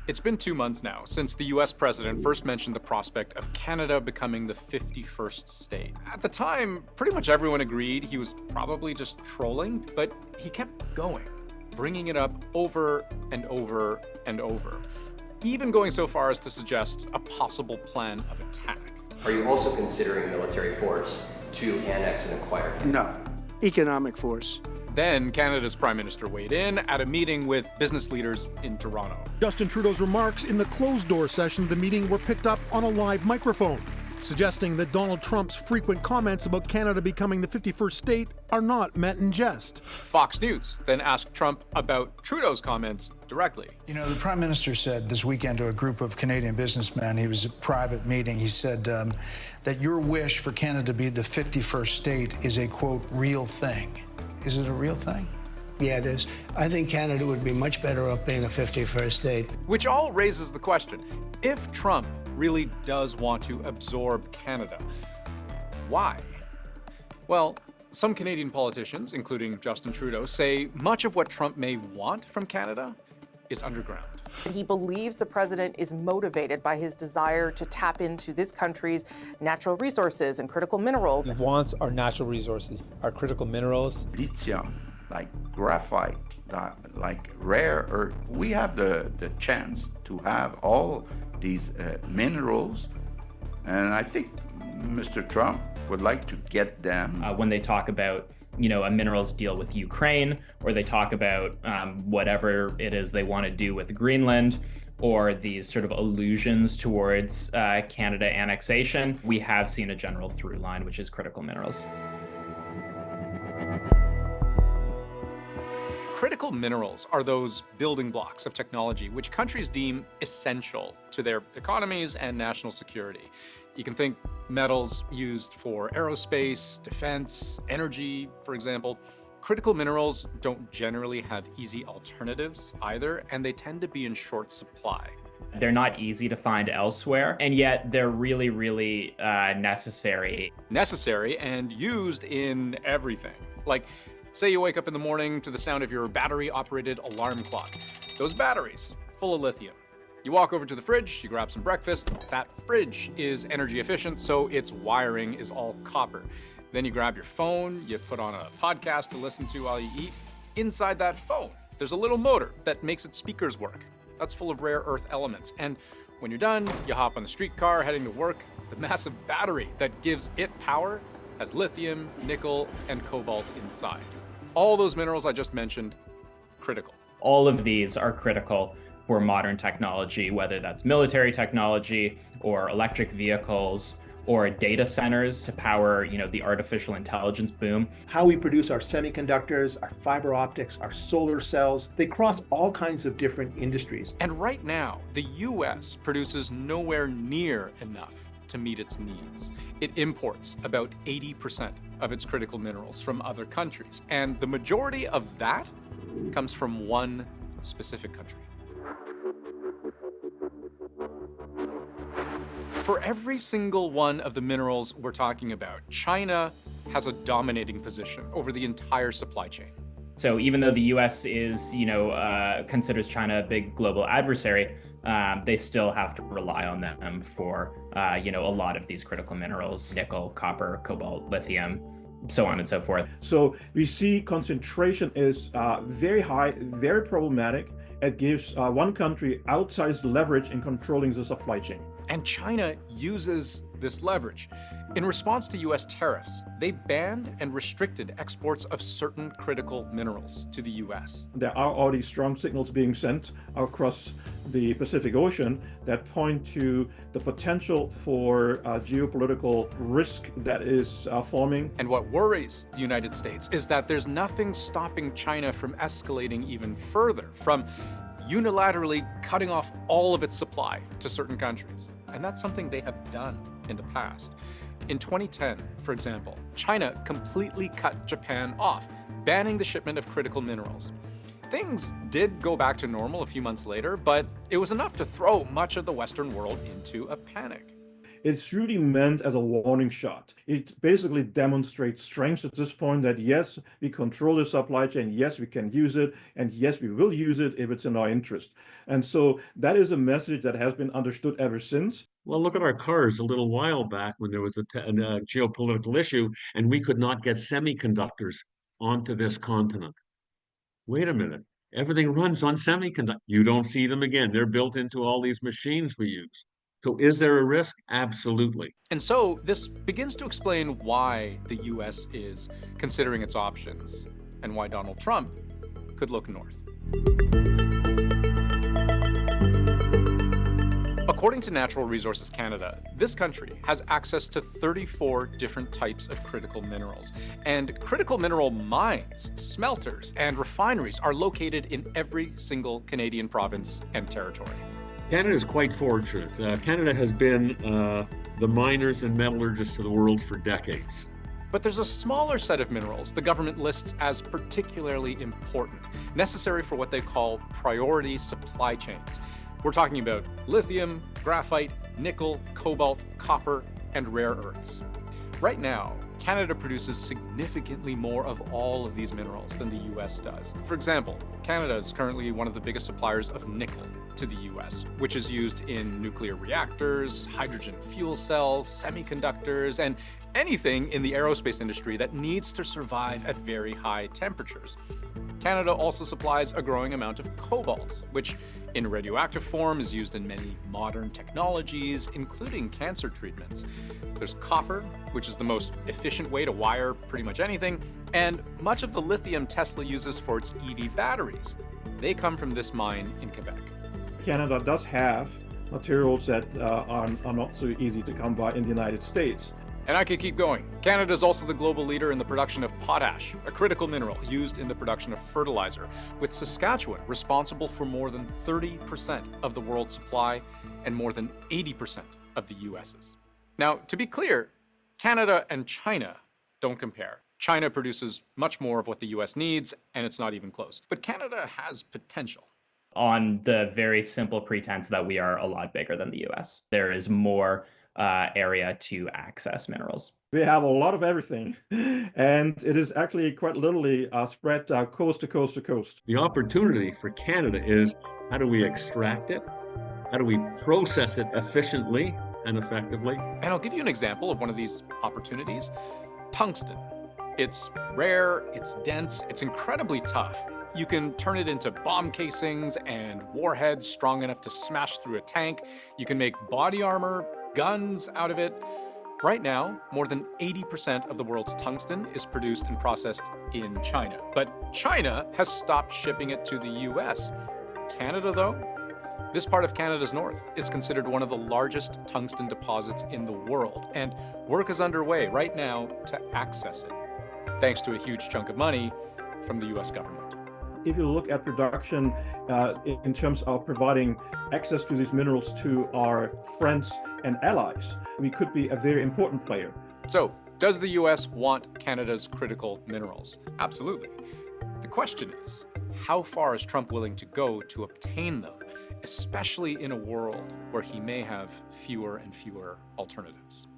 It's been 2 months now since the US president first mentioned the prospect of Canada becoming the 51st state. At the time, pretty much everyone agreed he was probably just trolling, but he kept going, bringing it up over and over and over, even going so far as to suggest a possible plan of attack. Are you also considering military force to annex and acquire Canada? No. Economic force. Then Canada's Prime Minister weighed in at a meeting with business leaders in Toronto. Justin Trudeau's remarks in the closed-door session of the meeting were picked up on a live microphone, suggesting that Donald Trump's frequent comments about Canada becoming the 51st state are not meant in jest. Fox News then asked Trump about Trudeau's comments directly. You know, the Prime Minister said this weekend to a group of Canadian businessmen, he was at a private meeting, he said that your wish for Canada to be the 51st state is a, quote, real thing. Is it a real thing? Yeah, it is. I think Canada would be much better off being a 51st state. Which all raises the question, if Trump really does want to absorb Canada, why? Well, some Canadian politicians, including Justin Trudeau, say much of what Trump may want from Canada is underground. He believes the president is motivated by his desire to tap into this country's natural resources and critical minerals. He wants our natural resources, our critical minerals. Lithium, like graphite, like rare earth. We have the chance to have all these minerals, and I think Mr. Trump would like to get them. When they talk about a minerals deal with Ukraine, or they talk about whatever it is they want to do with Greenland, or these sort of allusions towards Canada annexation, we have seen a general through line, which is critical minerals. Critical minerals are those building blocks of technology which countries deem essential to their economies and national security. You can think metals used for aerospace, defense, energy, for example. Critical minerals don't generally have easy alternatives either, and they tend to be in short supply. They're not easy to find elsewhere, and yet they're really, really necessary. Necessary and used in everything. Like, say you wake up in the morning to the sound of your battery-operated alarm clock. Those batteries, full of lithium. You walk over to the fridge, you grab some breakfast. That fridge is energy efficient, so its wiring is all copper. Then you grab your phone, you put on a podcast to listen to while you eat. Inside that phone, there's a little motor that makes its speakers work. That's full of rare earth elements. And when you're done, you hop on the streetcar heading to work. The massive battery that gives it power has lithium, nickel, and cobalt inside. All those minerals I just mentioned, critical. All of these are critical for modern technology, whether that's military technology or electric vehicles or data centers to power, the artificial intelligence boom. How we produce our semiconductors, our fiber optics, our solar cells, they cross all kinds of different industries. And right now, the US produces nowhere near enough to meet its needs. It imports about 80% of its critical minerals from other countries, and the majority of that comes from one specific country. For every single one of the minerals we're talking about, China has a dominating position over the entire supply chain. So even though the US is, considers China a big global adversary, they still have to rely on them for, a lot of these critical minerals: nickel, copper, cobalt, lithium, so on and so forth. So we see concentration is very high, very problematic. It gives one country outsized leverage in controlling the supply chain. And China uses this leverage. In response to US tariffs, they banned and restricted exports of certain critical minerals to the US. There are already strong signals being sent across the Pacific Ocean that point to the potential for geopolitical risk that is forming. And what worries the United States is that there's nothing stopping China from escalating even further, from unilaterally cutting off all of its supply to certain countries. And that's something they have done in the past. In 2010, for example, China completely cut Japan off, banning the shipment of critical minerals. Things did go back to normal a few months later, but it was enough to throw much of the Western world into a panic. It's really meant as a warning shot. It basically demonstrates strengths at this point that yes, we control the supply chain, yes, we can use it, and yes, we will use it if it's in our interest. And so that is a message that has been understood ever since. Well, look at our cars a little while back when there was a geopolitical issue and we could not get semiconductors onto this continent. Wait a minute. Everything runs on semiconductors. You don't see them again. They're built into all these machines we use. So is there a risk? Absolutely. And so this begins to explain why the US is considering its options and why Donald Trump could look north. According to Natural Resources Canada, this country has access to 34 different types of critical minerals. And critical mineral mines, smelters, and refineries are located in every single Canadian province and territory. Canada is quite fortunate. Canada has been the miners and metallurgists of the world for decades. But there's a smaller set of minerals the government lists as particularly important, necessary for what they call priority supply chains. We're talking about lithium, graphite, nickel, cobalt, copper, and rare earths. Right now, Canada produces significantly more of all of these minerals than the US does. For example, Canada is currently one of the biggest suppliers of nickel to the US, which is used in nuclear reactors, hydrogen fuel cells, semiconductors, and anything in the aerospace industry that needs to survive at very high temperatures. Canada also supplies a growing amount of cobalt, which in radioactive form is used in many modern technologies, including cancer treatments. There's copper, which is the most efficient way to wire pretty much anything, and much of the lithium Tesla uses for its EV batteries. They come from this mine in Quebec. Canada does have materials that are not so easy to come by in the United States. And I could keep going. Canada is also the global leader in the production of potash, a critical mineral used in the production of fertilizer, with Saskatchewan responsible for more than 30% of the world's supply and more than 80% of the US's. Now, to be clear, Canada and China don't compare. China produces much more of what the US needs, and it's not even close. But Canada has potential. On the very simple pretense that we are a lot bigger than the US. There is more area to access minerals. We have a lot of everything, and it is actually quite literally spread coast to coast to coast. The opportunity for Canada is how do we extract it? How do we process it efficiently and effectively? And I'll give you an example of one of these opportunities. Tungsten. It's rare, it's dense, it's incredibly tough. You can turn it into bomb casings and warheads strong enough to smash through a tank. You can make body armor, guns out of it. Right now, more than 80% of the world's tungsten is produced and processed in China. But China has stopped shipping it to the US. Canada, though, this part of Canada's north is considered one of the largest tungsten deposits in the world, and work is underway right now to access it, thanks to a huge chunk of money from the US government. If you look at production in terms of providing access to these minerals to our friends and allies, we could be a very important player. So, does the US want Canada's critical minerals? Absolutely. The question is, how far is Trump willing to go to obtain them, especially in a world where he may have fewer and fewer alternatives?